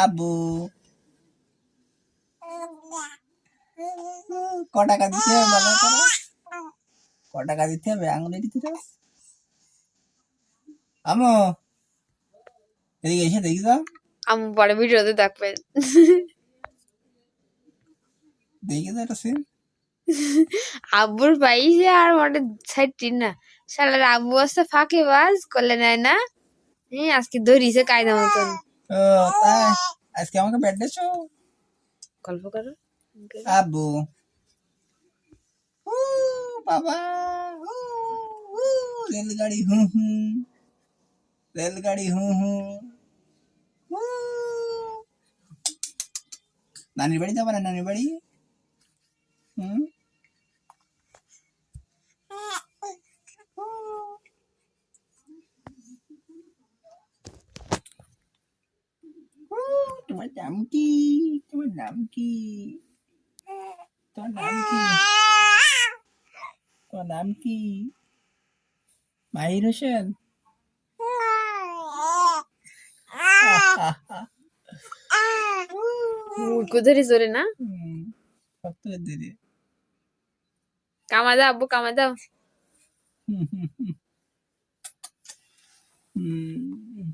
আব্বু ক টাকা দিতে হবে বলো করে, ক টাকা দিতে হবে আঙুলে দিতে হবে। আমো এদিকে এসে দেখি তো, আম্মু পরে ভিডিওতে দেখবেন। দেখি তো একটা সিন। আব্বুর পাইছে আর মানে ছাইটি না, শালার আব্বু আসতে ফাঁকে বাজ করলে নেয় না। হ্যাঁ আজকে ধরিছে কায়দা মতন। ও তাই আজকে আমাকে ব্যাট দিয়েছো গল্প করো। আব্বু। উ, বাবা উ, উ, রেলগাড়ি হু হু, রেলগাড়ি হু হু। উ, নানির বাড়ি যাবো না, নানির বাড়ি? হুম তোমার নাম কি, তোমার নাম কি, তোমার নাম কি, তোমার নাম কি? মাহির হোসেন। মুরগো ধরি জোরে না, শক্ত করে দিদি। কামা দাও আব্বু কামা দাও। হুম